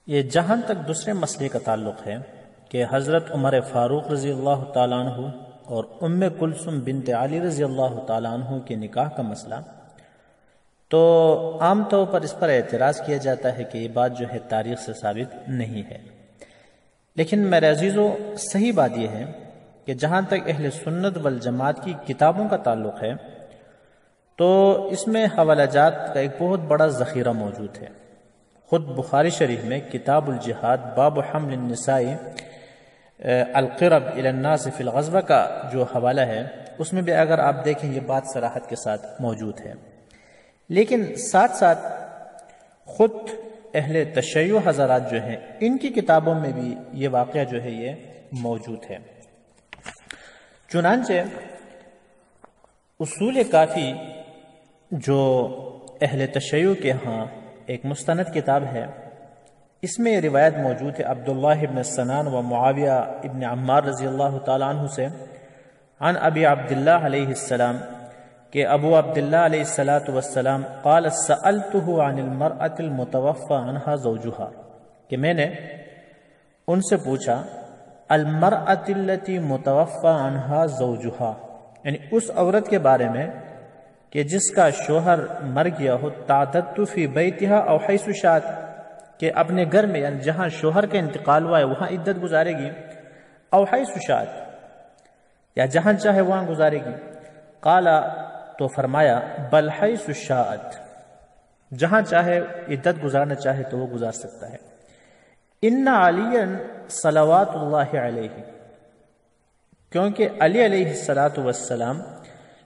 یہ جہاں تک دوسرے مسئلے کا تعلق ہے کہ حضرت عمر فاروق رضی اللہ تعالیٰ عنہ اور ام کلثوم بنت علی رضی اللہ تعالیٰ عنہ کے نکاح کا مسئلہ، تو عام طور پر اس پر اعتراض کیا جاتا ہے کہ یہ بات جو ہے تاریخ سے ثابت نہیں ہے۔ لیکن میرے عزیزو، صحیح بات یہ ہے کہ جہاں تک اہل سنت والجماعت کی کتابوں کا تعلق ہے تو اس میں حوالہ جات کا ایک بہت بڑا ذخیرہ موجود ہے۔ خود بخاری شریف میں کتاب الجہاد باب حمل النساء القرب الى الناس فی الغزوہ کا جو حوالہ ہے، اس میں بھی اگر آپ دیکھیں یہ بات صراحت کے ساتھ موجود ہے۔ لیکن ساتھ ساتھ خود اہل تشیع حضرات جو ہیں ان کی کتابوں میں بھی یہ واقعہ جو ہے یہ موجود ہے۔ چنانچہ اصول کافی جو اہل تشیع کے ہاں ایک مستند کتاب ہے، اس میں یہ روایت موجود ہے عبداللہ ابن سنان و معاویہ ابن عمار رضی اللہ تعالیٰ عنہ سے عن ابی عبداللہ علیہ السلام کہ ابو عبداللہ علیہ السلام قال سألته عن المرأة المتوفى عنها زوجها کہ میں نے ان سے پوچھا المرأة التي متوفى عنها زوجها، یعنی اس عورت کے بارے میں کہ جس کا شوہر مر گیا ہو، تعددت فی بیتها او حیث شاءت، کہ اپنے گھر میں یعنی جہاں شوہر کا انتقال ہوا ہے وہاں عدت گزارے گی، او حیث شاءت یا جہاں چاہے وہاں گزارے گی۔ قال تو فرمایا بل حیث شاءت، جہاں چاہے عدت گزارنا چاہے تو وہ گزار سکتا ہے۔ ان علی صلوات اللہ علیہ، کیونکہ علی علیہ السلام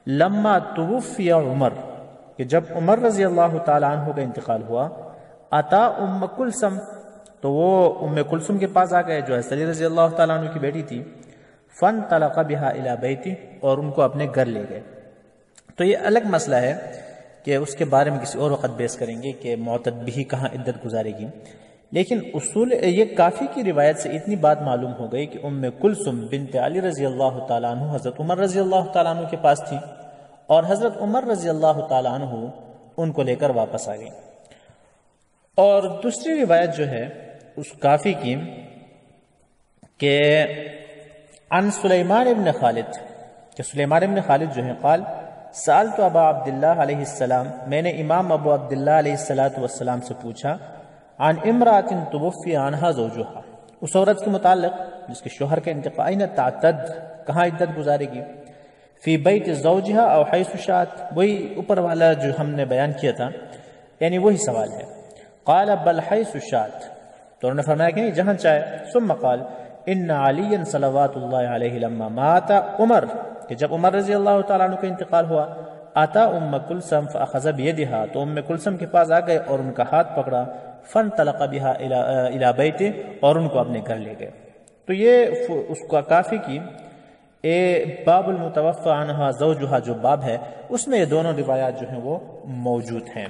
لما توفی عمر، کہ جب عمر رضی اللہ تعالیٰ عنہ کا انتقال ہوا، اتا ام کلثوم، تو وہ ام کلثوم کے پاس آ گئے جو علی رضی اللہ تعالیٰ عنہ کی بیٹی تھی، فانطلق بها الی بیتی، اور ان کو اپنے گھر لے گئے۔ تو یہ الگ مسئلہ ہے کہ اس کے بارے میں کسی اور وقت بحث کریں گے کہ معتد بھی کہاں عدت گزارے گی۔ لیکن اصول یہ کافی کی روایت سے اتنی بات معلوم ہو گئی کہ ام کلثوم بنت علی رضی اللہ تعالیٰ عنہ حضرت عمر رضی اللہ تعالیٰ عنہ کے پاس تھی، اور حضرت عمر رضی اللہ تعالیٰ عنہ ان کو لے کر واپس آ گئی۔ اور دوسری روایت جو ہے اس کافی کی کہ عن سلیمان ابن خالد، کہ سلیمان ابن خالد جو ہے قال سألت ابا عبداللہ علیہ السلام، میں نے امام ابو عبداللہ علیہ السلام سے پوچھا عن امرأة توفی عنہا زوجہا، اس عورت کے متعلق جس کے شوہر کے انتقال، این تعتد، کہاں عدت گزارے گی، فی بیت زوجہا او حیث شاءت، وہی اوپر والا جو ہم نے بیان کیا تھا، یعنی وہی سوال ہے۔ قال بل حیث شاءت، تو انہوں نے فرمایا کہ نہیں جہاں چاہے۔ ثم قال ان علی صلوات اللہ علیہ لما مات عمر، کہ جب عمر رضی اللہ تعالیٰ عنہ کا انتقال ہوا، آتا ام کلثوم فاخذ بیدہا، تو ام کلثوم کے پاس آ گئے اور ان کا ہاتھ پکڑا، فانطلق بها الی بیتہ، اور ان کو اپنے گھر لے گئے۔ تو یہ اس کا کافی کی باب المتوفى عنہا زوجہا جو باب ہے، اس میں یہ دونوں روایات جو ہیں وہ موجود ہیں۔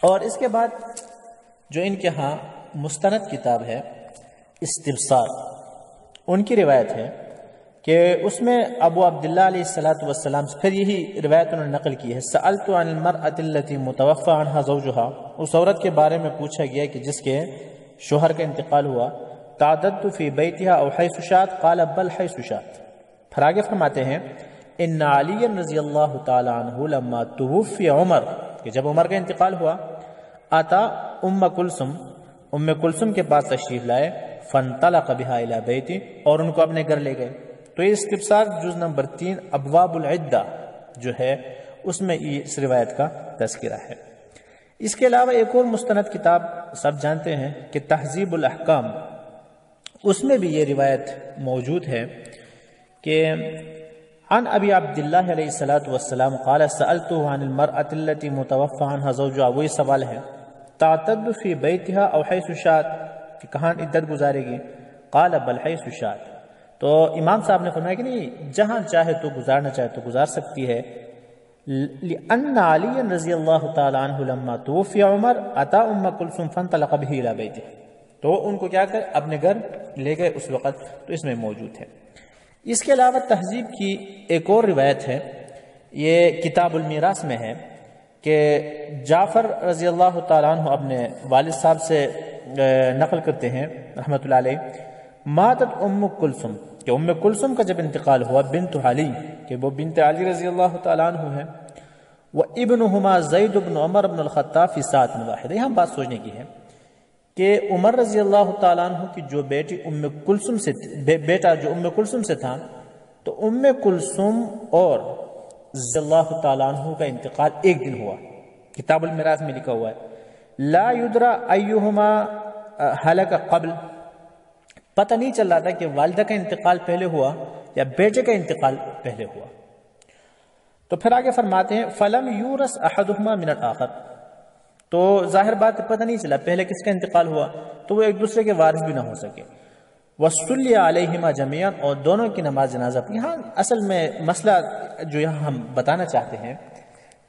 اور اس کے بعد جو ان کے ہاں مستند کتاب ہے استبصار، ان کی روایت ہے کہ اس میں ابو عبداللہ علیہ السلام سے پھر یہی روایت انہوں نے نقل کی ہے، سألت عن المرأة التي متوفى عنها زوجها، اس عورت کے بارے میں پوچھا گیا کہ جس کے شوہر کا انتقال ہوا، تعددت فی بیتها او حیث شاءت، قال بل حیث شاءت۔ پھر آگے فرماتے ہیں ان علی رضی اللہ تعالی عنہ لما توفی عمر، کہ جب عمر کا انتقال ہوا، آتا ام کلثوم کے پاس تشریف لائے، فانطلق بها الی بیتی، اور ان کو اپنے گھر لے گئے۔ تو یہ استبصار جز نمبر 3 ابواب العدہ جو ہے اس میں اس روایت کا تذکرہ ہے۔ اس کے علاوہ ایک اور مستند کتاب سب جانتے ہیں کہ تہذیب الاحکام، اس میں بھی یہ روایت موجود ہے کہ عن ابی عبداللہ علیہ السلام قال سألته عن المرأة التي متوفى عنها زوجها، وہی سوال ہے، تعتد فی بیتها او حیث شاءت، کہ کہاں عدت گزارے گی، قال بل حیث شاءت۔ تو امام صاحب نے فرمایا کہ نہیں جہاں چاہے تو گزارنا چاہے تو گزار سکتی ہے، لأن علی رضی اللہ تعالی عنہ لما توفی عمر اتا ام کلثوم فانطلق به الى بیتہ، تو ان کو کیا کر اپنے گھر لے گئے اس وقت، تو اس میں موجود ہے۔ اس کے علاوہ تہذیب کی ایک اور روایت ہے، یہ کتاب المیراث میں ہے کہ جعفر رضی اللہ تعالیٰ عنہ اپنے والد صاحب سے نقل کرتے ہیں رحمۃ اللہ علیہ، ماتت ام کلثوم، کہ ام کلثوم کا جب انتقال ہوا، بنت علی، کہ وہ بنت علی رضی اللہ تعالیٰ عنہ ہے، وابنہما زید بن عمر بن الخطاب فی ساعۃ واحدہ۔ یہاں بات سوچنے کی ہے کہ عمر رضی اللہ تعالیٰ عنہ کی جو بیٹی ام کلثوم سے بیٹا جو ام کلثوم سے تھا، تو ام کلثوم اور رضی اللہ تعالیٰ عنہ کا انتقال ایک دن ہوا۔ کتاب المیراث میں لکھا ہوا ہے لا یدرا ایہما ہلک قبل، پتہ نہیں چل رہا تھا کہ والدہ کا انتقال پہلے ہوا یا بیٹے کا انتقال پہلے ہوا۔ تو پھر آگے فرماتے ہیں فلم یورث احدہما من الاخر، تو ظاہر بات پتہ نہیں چلا پہلے کس کا انتقال ہوا، تو وہ ایک دوسرے کے وارث بھی نہ ہو سکے۔ وصلی علیہما جمیعا، اور دونوں کی نماز جنازہ پڑھی۔ یہاں اصل میں مسئلہ جو یہاں ہم بتانا چاہتے ہیں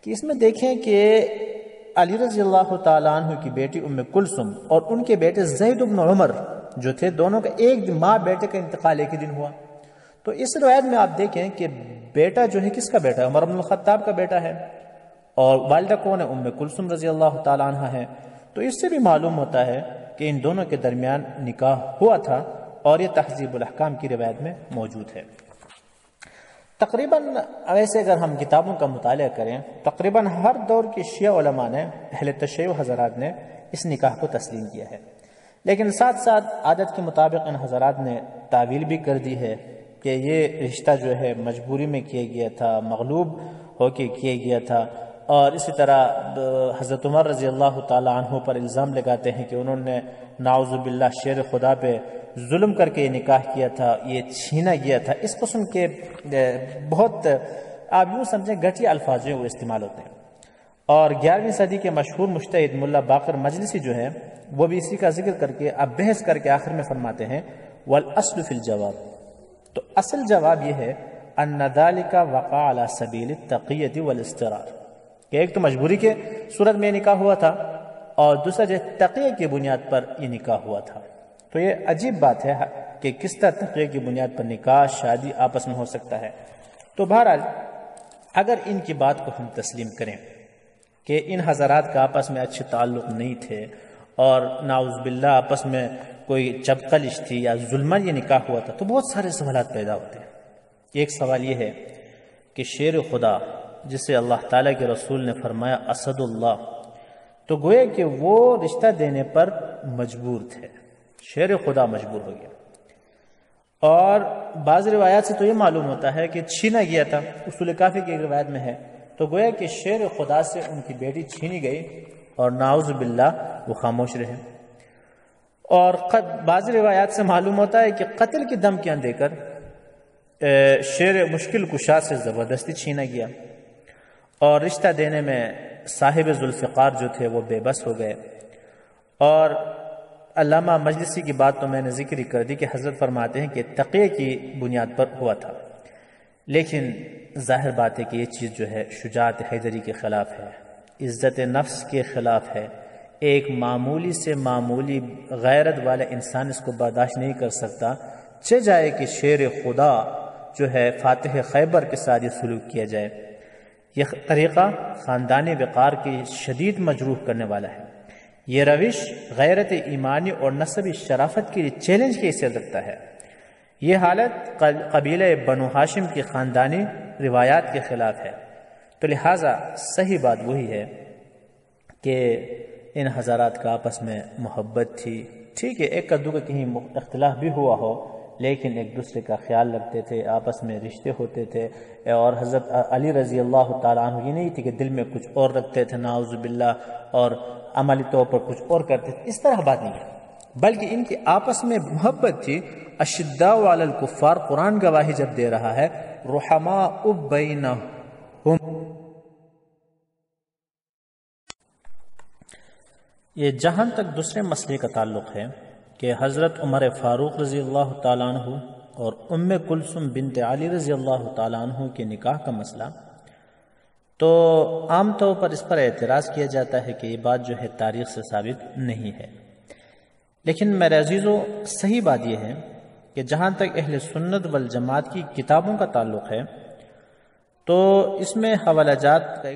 کہ اس میں دیکھیں کہ علی رضی اللہ تعالیٰ عنہ کی بیٹی ام کلثوم اور ان کے بیٹے زید بن عمر جو تھے، دونوں کا ایک ماں بیٹے کا انتقال ایک ہی دن ہوا۔ تو اس روایت میں آپ دیکھیں کہ بیٹا جو ہے کس کا بیٹا ہے؟ عمر بن الخطاب کا بیٹا ہے، اور والدہ کون ہے؟ ام کلثوم رضی اللہ تعالیٰ عنہ ہے۔ تو اس سے بھی معلوم ہوتا ہے کہ ان دونوں کے درمیان نکاح ہوا تھا، اور یہ تہذیب الاحکام کی روایت میں موجود ہے۔ تقریباً ویسے اگر ہم کتابوں کا مطالعہ کریں، تقریباً ہر دور کے شیعہ علماء نے، اہل تشیع حضرات نے اس نکاح کو تسلیم کیا ہے، لیکن ساتھ ساتھ عادت کے مطابق ان حضرات نے تعویل بھی کر دی ہے کہ یہ رشتہ جو ہے مجبوری میں کیا گیا تھا، مغلوب ہو کے کیا گیا تھا، اور اسی طرح حضرت عمر رضی اللہ تعالیٰ عنہ پر الزام لگاتے ہیں کہ انہوں نے نعوذ باللہ شیر خدا پہ ظلم کر کے یہ نکاح کیا تھا، یہ چھینا گیا تھا۔ اس قسم کے بہت آپ یوں سمجھیں گھٹیا الفاظ جو وہ استعمال ہوتے ہیں۔ اور 11ویں صدی کے مشہور مجتہد ملا باقر مجلسی جو ہے وہ بھی اسی کا ذکر کر کے اب بحث کر کے آخر میں فرماتے ہیں والأصل فی الجواب، تو اصل جواب یہ ہے ان ذلک وقع علی سبیل التقیۃ والاضطرار، کہ ایک تو مجبوری کے صورت میں نکاح ہوا تھا، اور دوسرا جو تقیہ کی بنیاد پر یہ نکاح ہوا تھا۔ تو یہ عجیب بات ہے کہ کس طرح تقیہ کی بنیاد پر نکاح شادی آپس میں ہو سکتا ہے۔ تو بہرحال اگر ان کی بات کو ہم تسلیم کریں کہ ان حضرات کا آپس میں اچھے تعلق نہیں تھے، اور نعوذ باللہ آپس میں کوئی چبکلش تھی یا ظلمن یہ نکاح ہوا تھا، تو بہت سارے سوالات پیدا ہوتے ہیں۔ ایک سوال یہ ہے کہ شیر خدا جسے اللہ تعالیٰ کے رسول نے فرمایا اسد اللہ، تو گویا کہ وہ رشتہ دینے پر مجبور تھے، شیر خدا مجبور ہو گیا۔ اور بعض روایات سے تو یہ معلوم ہوتا ہے کہ چھینا گیا تھا، اصول کافی کی ایک روایت میں ہے، تو گویا کہ شیر خدا سے ان کی بیٹی چھینی گئی اور نعوذ باللہ وہ خاموش رہے۔ اور بعض روایات سے معلوم ہوتا ہے کہ قتل کی دھمکیاں دے کر شیر مشکل کشا سے زبردستی چھینا گیا، اور رشتہ دینے میں صاحب ذوالفقار جو تھے وہ بے بس ہو گئے۔ اور علامہ مجلسی کی بات تو میں نے ذکر ہی کر دی کہ حضرت فرماتے ہیں کہ تقیہ کی بنیاد پر ہوا تھا، لیکن ظاہر بات ہے کہ یہ چیز جو ہے شجاعت حیدری کے خلاف ہے، عزت نفس کے خلاف ہے۔ ایک معمولی سے معمولی غیرت والا انسان اس کو برداشت نہیں کر سکتا، چہ جائے کہ شیر خدا جو ہے فاتح خیبر کے ساتھ یہ سلوک کیا جائے۔ یہ طریقہ خاندانی وقار کی شدید مجروح کرنے والا ہے۔ یہ روش غیرت ایمانی اور نسبی شرافت کے لیے چیلنج کی حیثیت رکھتا ہے۔ یہ حالت قبیلہ بنو ہاشم کی خاندانی روایات کے خلاف ہے۔ تو لہٰذا صحیح بات وہی ہے کہ ان حضرات کا آپس میں محبت تھی، ٹھیک ہے ایک کا دو کا کہیں اختلاف بھی ہوا ہو، لیکن ایک دوسرے کا خیال رکھتے تھے، آپس میں رشتے ہوتے تھے۔ اور حضرت علی رضی اللہ تعالیٰ عنہ یہ نہیں تھی کہ دل میں کچھ اور رکھتے تھے نعوذ باللہ اور عملی طور پر کچھ اور کرتے تھے، اس طرح بات نہیں ہے، بلکہ ان کی آپس میں محبت تھی۔ اشداء علی الکفار قرآن گواہی جب دے رہا ہے رحماء بینہم، یہ جہاں تک دوسرے مسئلے کا تعلق ہے کہ حضرت عمر فاروق رضی اللہ تعالیٰ عنہ اور ام کلثوم بنت علی رضی اللہ تعالیٰ عنہ کے نکاح کا مسئلہ، تو عام طور پر اس پر اعتراض کیا جاتا ہے کہ یہ بات جو ہے تاریخ سے ثابت نہیں ہے، لیکن میرے عزیزو صحیح بات یہ ہے کہ جہاں تک اہل سنت والجماعت کی کتابوں کا تعلق ہے تو اس میں حوالہ جات کا